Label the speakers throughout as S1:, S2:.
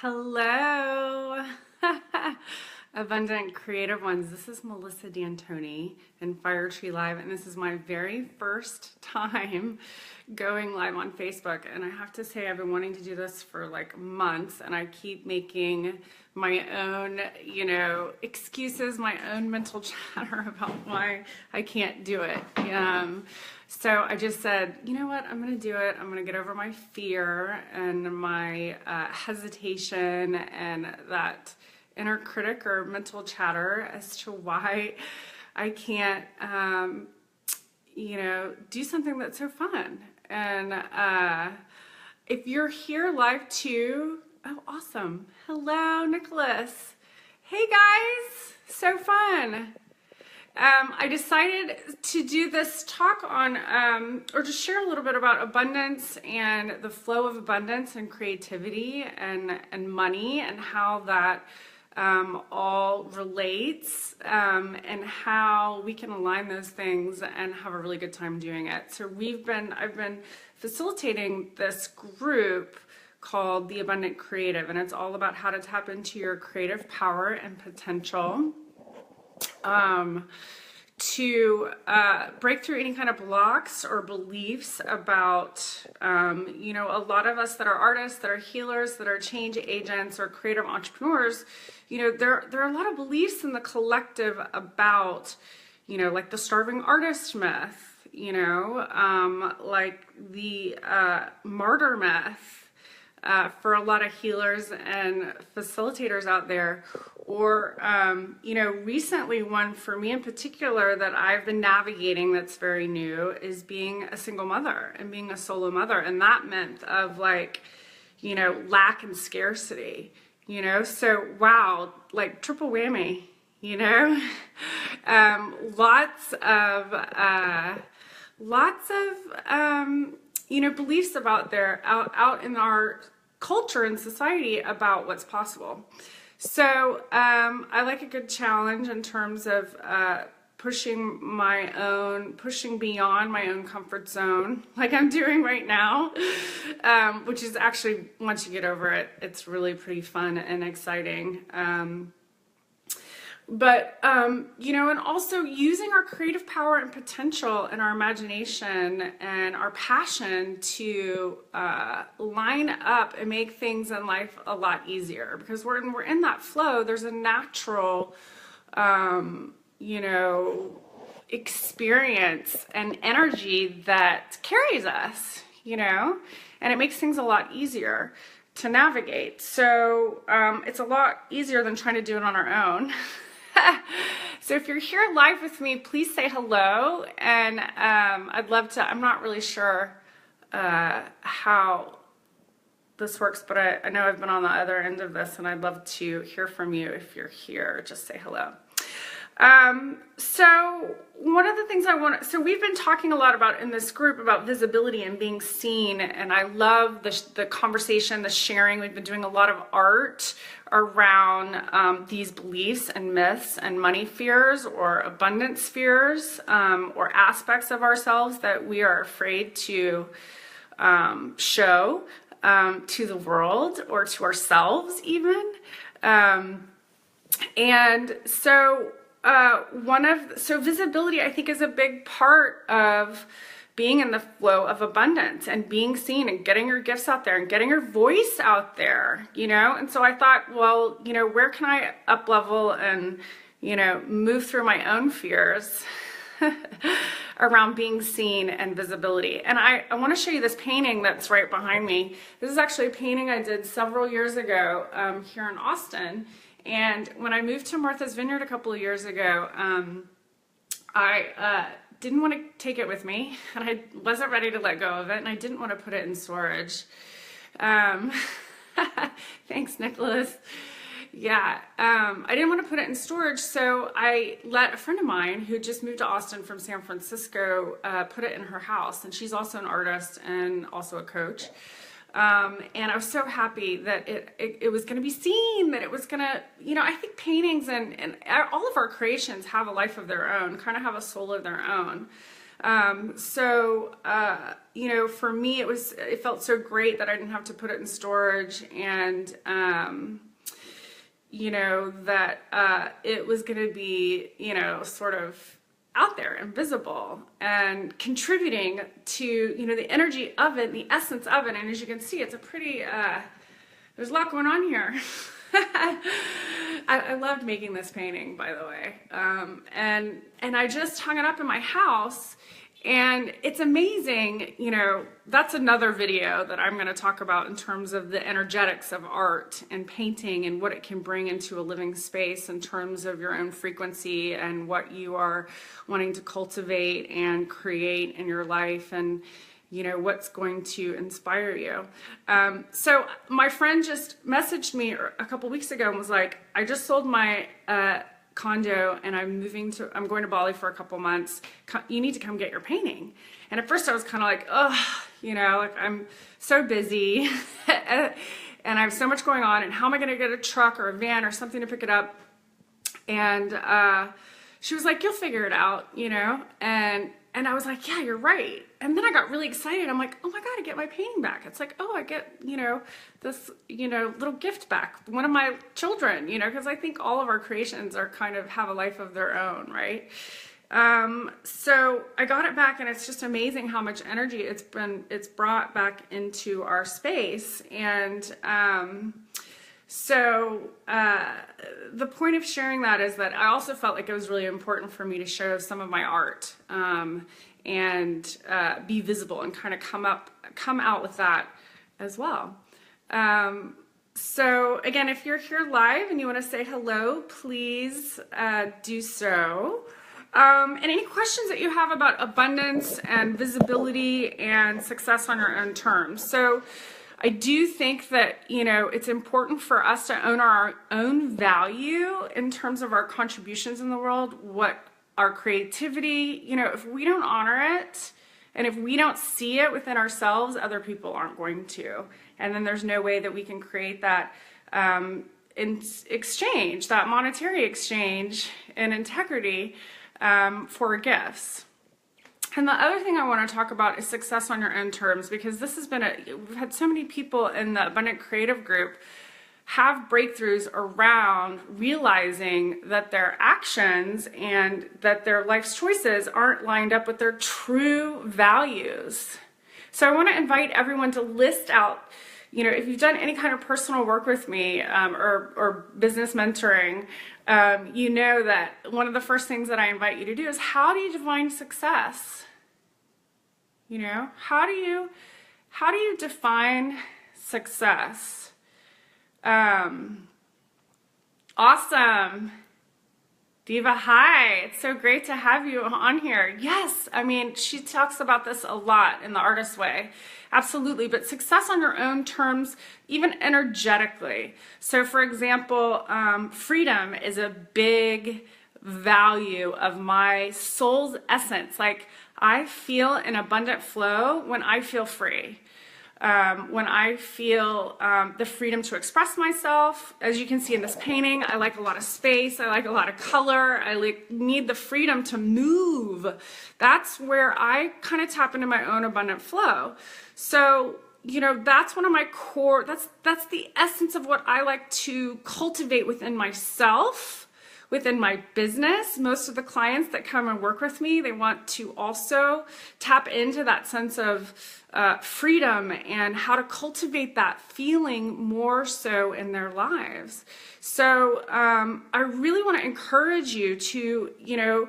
S1: Hello, Abundant Creative Ones. This is Melissa D'Antoni and Fire Tree Live, and this is my very first time going live on Facebook. And I have to say, I've been wanting to do this for like months, and I keep making my own, excuses, my own mental chatter about why I can't do it. So I just said, you know what, I'm going to do it. I'm going to get over my fear and my hesitation and that inner critic or mental chatter as to why I can't, do something that's so fun. And if you're here live too, oh, awesome. Hello, Nicholas. Hey guys, so fun. I decided to do this talk on, or to share a little bit about abundance and the flow of abundance and creativity and money and how that all relates, and how we can align those things and have a really good time doing it. So I've been facilitating this group called The Abundant Creative, and it's all about how to tap into your creative power and potential. To break through any kind of blocks or beliefs about, a lot of us that are artists, that are healers, that are change agents or creative entrepreneurs, there are a lot of beliefs in the collective about, like the starving artist myth, like the martyr myth for a lot of healers and facilitators out there. Or, recently one for me in particular that I've been navigating that's very new is being a single mother and being a solo mother. And that meant of lack and scarcity, so wow, like triple whammy, lots of beliefs out in our culture and society about what's possible. So I like a good challenge in terms of pushing beyond my own comfort zone, like I'm doing right now, which is actually, once you get over it, it's really pretty fun and exciting. And also using our creative power and potential and our imagination and our passion to line up and make things in life a lot easier. Because when we're in that flow, there's a natural, experience and energy that carries us, and it makes things a lot easier to navigate. So it's a lot easier than trying to do it on our own. So if you're here live with me, please say hello, and I'd love to. I'm not really sure how this works, but I know I've been on the other end of this, and I'd love to hear from you. If you're here, just say hello. So one of the things so we've been talking a lot about in this group about visibility and being seen, and I love the conversation, the sharing. We've been doing a lot of art around these beliefs and myths and money fears or abundance fears, or aspects of ourselves that we are afraid to show to the world or to ourselves even. And so visibility, I think, is a big part of being in the flow of abundance and being seen and getting your gifts out there and getting your voice out there, And so I thought, well, where can I up level and, move through my own fears around being seen and visibility. And I want to show you this painting that's right behind me. This is actually a painting I did several years ago here in Austin. And when I moved to Martha's Vineyard a couple of years ago, I didn't want to take it with me, and I wasn't ready to let go of it, and I didn't want to put it in storage. Thanks, Nicholas. Yeah, I didn't want to put it in storage, so I let a friend of mine who just moved to Austin from San Francisco put it in her house, and she's also an artist and also a coach. And I was so happy that it was going to be seen, that it was going to, I think paintings and all of our creations have a life of their own, kind of have a soul of their own. You know, for me, it felt so great that I didn't have to put it in storage, and you know, that it was going to be, you know, sort of out there and visible and contributing to, you know, the energy of it, the essence of it. And as you can see, it's a pretty, there's a lot going on here. I loved making this painting, by the way. And I just hung it up in my house, and it's amazing. You know, that's another video that I'm going to talk about in terms of the energetics of art and painting and what it can bring into a living space in terms of your own frequency and what you are wanting to cultivate and create in your life, and you know, what's going to inspire you. So my friend just messaged me a couple weeks ago and was like, I just sold my condo and I'm going to Bali for a couple months. You need to come get your painting. And at first I was kind of like, oh, you know, like I'm so busy and I have so much going on, and how am I going to get a truck or a van or something to pick it up? And she was like, you'll figure it out, you know? And I was like, yeah, you're right. And then I got really excited. I'm like, oh my God, I get my painting back. It's like, oh, I get, you know, this, you know, little gift back. One of my children, you know, because I think all of our creations are kind of have a life of their own, right? So I got it back, and it's just amazing how much energy it's brought back into our space. And, the point of sharing that is that I also felt like it was really important for me to show some of my art, and be visible and kind of come out with that as well. So again, if you're here live and you want to say hello, please do so. And any questions that you have about abundance and visibility and success on your own terms. So I do think that, you know, it's important for us to own our own value in terms of our contributions in the world, what our creativity, you know, if we don't honor it and if we don't see it within ourselves, other people aren't going to. And then there's no way that we can create that in exchange, that monetary exchange and integrity for gifts. And the other thing I want to talk about is success on your own terms, because this has been we've had so many people in the Abundant Creative Group have breakthroughs around realizing that their actions and that their life's choices aren't lined up with their true values. So I want to invite everyone to list out, you know, if you've done any kind of personal work with me or business mentoring, you know that one of the first things that I invite you to do is, how do you define success? You know, how do you define success? Awesome. Diva, hi. It's so great to have you on here. Yes, I mean, she talks about this a lot in The Artist Way. Absolutely, but success on your own terms, even energetically. So for example, freedom is a big value of my soul's essence. Like, I feel an abundant flow when I feel free. When I feel the freedom to express myself. As you can see in this painting, I like a lot of space, I like a lot of color, I need the freedom to move. That's where I kind of tap into my own abundant flow. So, you know, that's one of my core, that's the essence of what I like to cultivate within myself, within my business. Most of the clients that come and work with me, they want to also tap into that sense of freedom and how to cultivate that feeling more so in their lives. So I really want to encourage you to, you know,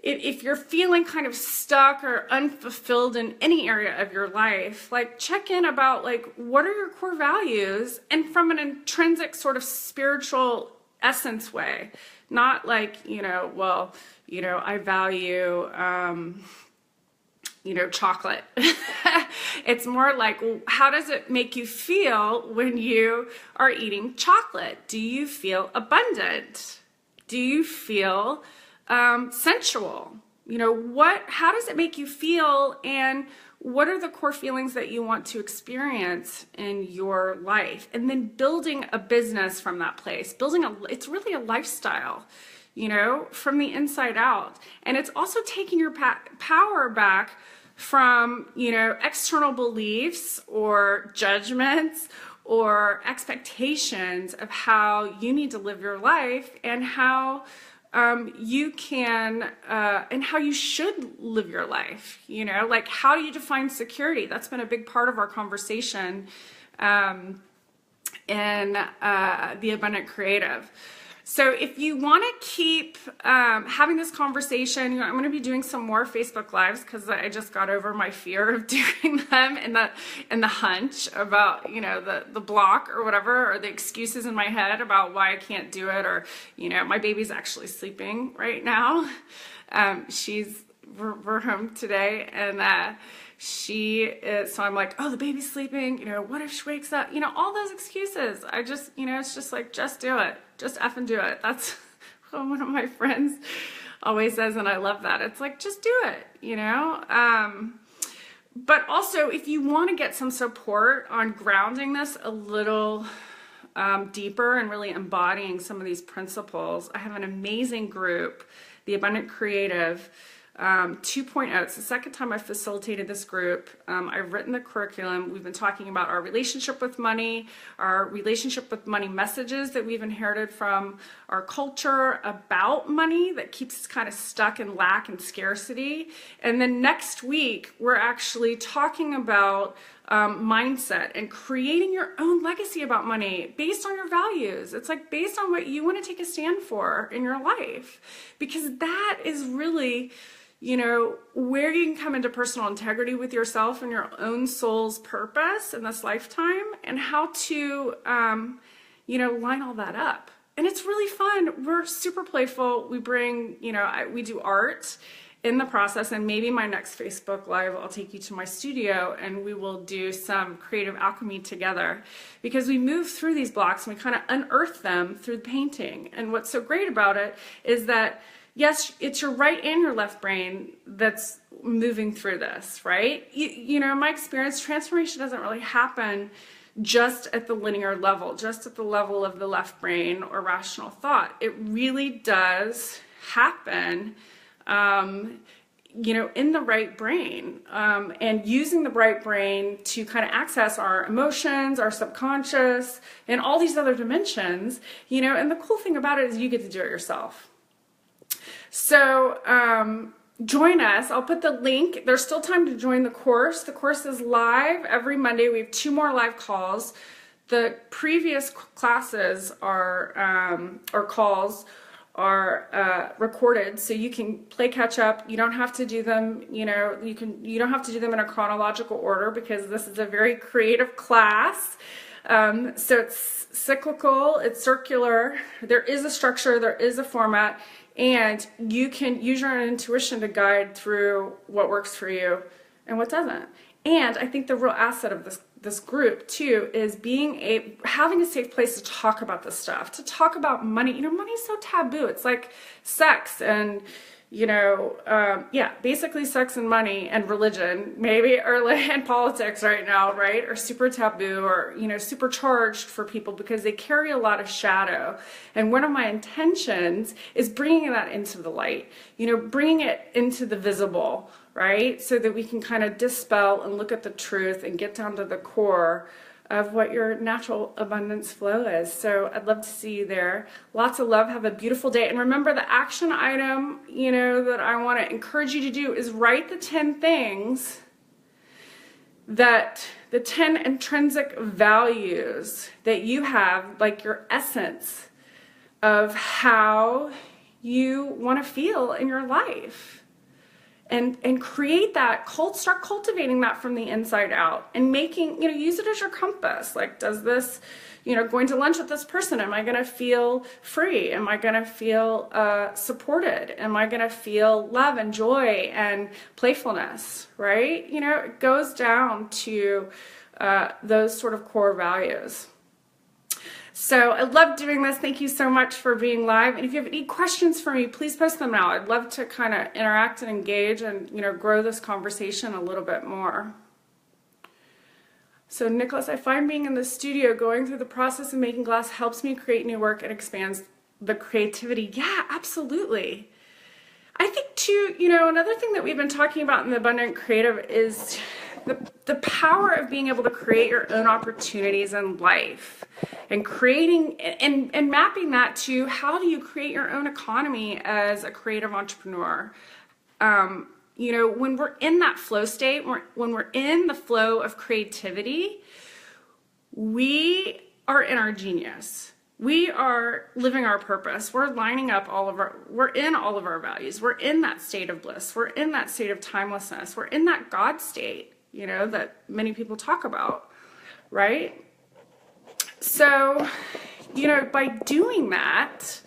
S1: if you're feeling kind of stuck or unfulfilled in any area of your life, like, check in about, like, what are your core values, and from an intrinsic sort of spiritual essence way. Not like, you know, well, you know, I value, you know, chocolate. It's more like, well, how does it make you feel when you are eating chocolate? Do you feel abundant? Do you feel sensual? You know, how does it make you feel, and what are the core feelings that you want to experience in your life? And then building a business from that place. It's really a lifestyle. you know, from the inside out. And it's also taking your power back from, you know, external beliefs or judgments or expectations of how you need to live your life and how you can and how you should live your life. You know, like, how do you define security? That's been a big part of our conversation in the Abundant Creative. So if you want to keep having this conversation, you know, I'm going to be doing some more Facebook Lives because I just got over my fear of doing them and the hunch about, you know, the block or whatever, or the excuses in my head about why I can't do it, or, you know, my baby's actually sleeping right now. We're home today, and so I'm like, oh, the baby's sleeping, you know, what if she wakes up? You know, all those excuses. I just, you know, it's just like, just do it. Just effing do it. That's what one of my friends always says, and I love that. It's like, just do it, you know? But also, if you want to get some support on grounding this a little deeper and really embodying some of these principles, I have an amazing group, the Abundant Creative 2.0. It's the second time I've facilitated this group. I've written the curriculum. We've been talking about our relationship with money messages that we've inherited from our culture about money that keeps us kind of stuck in lack and scarcity. And then next week, we're actually talking about mindset and creating your own legacy about money based on your values. It's like based on what you want to take a stand for in your life, because that is really, you know, where you can come into personal integrity with yourself and your own soul's purpose in this lifetime, and how to, you know, line all that up. And it's really fun. We're super playful. We bring, you know, we do art in the process, and maybe my next Facebook Live, I'll take you to my studio and we will do some creative alchemy together, because we move through these blocks and we kind of unearth them through the painting. And what's so great about it is that, yes, it's your right and your left brain that's moving through this, right? You know, in my experience, transformation doesn't really happen just at the linear level, just at the level of the left brain or rational thought. It really does happen you know, in the right brain, and using the right brain to kind of access our emotions, our subconscious, and all these other dimensions, you know. And the cool thing about it is you get to do it yourself. So join us. I'll put the link. There's still time to join the course. The course is live every Monday. We have 2 more live calls. The previous classes are or calls are recorded, so you can play catch up. You don't have to do them, you know, you don't have to do them in a chronological order, because this is a very creative class. So it's cyclical, it's circular, there is a structure, there is a format, and you can use your own intuition to guide through what works for you and what doesn't. And I think the real asset of this group too is having a safe place to talk about this stuff, to talk about money. You know, money's so taboo. It's like sex and, you know, yeah, basically sex and money and religion, maybe, and politics right now, right, are super taboo, or, you know, super charged for people because they carry a lot of shadow. And one of my intentions is bringing that into the light, you know, bringing it into the visible, right, so that we can kind of dispel and look at the truth and get down to the core of what your natural abundance flow is. So I'd love to see you there. Lots of love. Have a beautiful day. And remember, the action item, you know, that I want to encourage you to do is write the 10 things that, the 10 intrinsic values that you have, like your essence of how you want to feel in your life. And create that, start cultivating that from the inside out, and making, you know, use it as your compass. Like, does this, you know, going to lunch with this person, am I going to feel free? Am I going to feel supported? Am I going to feel love and joy and playfulness, right? You know, it goes down to those sort of core values. So I love doing this. Thank you so much for being live. And if you have any questions for me, please post them now. I'd love to kind of interact and engage and, you know, grow this conversation a little bit more. So Nicholas, I find being in the studio, going through the process of making glass helps me create new work and expands the creativity. Yeah, absolutely. I think too, another thing that we've been talking about in the Abundant Creative is the power of being able to create your own opportunities in life, and creating and mapping that to how do you create your own economy as a creative entrepreneur. When we're in that flow state, when we're in the flow of creativity, we are in our genius. We are living our purpose. We're lining up we're in all of our values. We're in that state of bliss. We're in that state of timelessness. We're in that God state, that many people talk about, right? So, by doing that,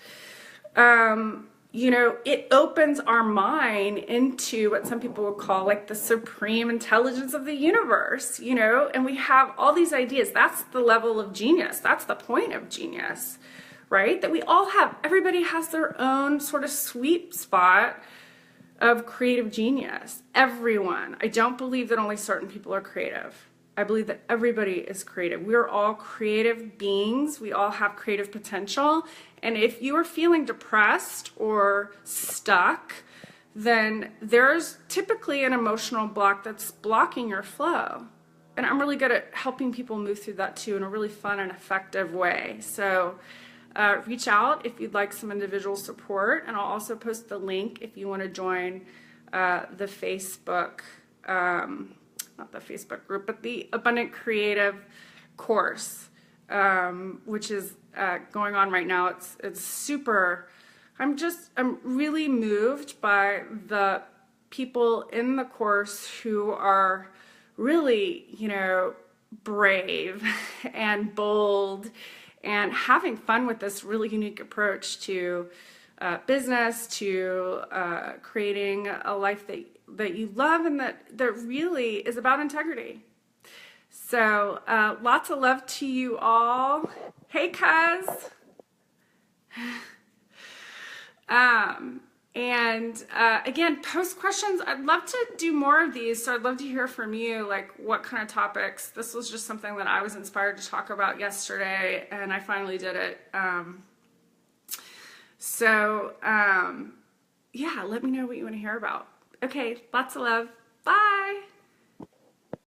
S1: it opens our mind into what some people would call like the supreme intelligence of the universe, and we have all these ideas. That's the level of genius. That's the point of genius, right? That we all have, everybody has their own sort of sweet spot of creative genius. Everyone. I don't believe that only certain people are creative. I believe that everybody is creative. We are all creative beings. We all have creative potential. And if you are feeling depressed or stuck, then there's typically an emotional block that's blocking your flow. And I'm really good at helping people move through that too in a really fun and effective way. So reach out if you'd like some individual support. And I'll also post the link if you want to join the Facebook not the Facebook group, but the Abundant Creative course, which is going on right now. It's super, I'm really moved by the people in the course who are really, brave and bold and having fun with this really unique approach to business, to creating a life that you love and that really is about integrity. So lots of love to you all. Hey, cuz. Again, post questions. I'd love to do more of these. So I'd love to hear from you, like what kind of topics. This was just something that I was inspired to talk about yesterday, and I finally did it. Yeah, let me know what you want to hear about. Okay, lots of love. Bye.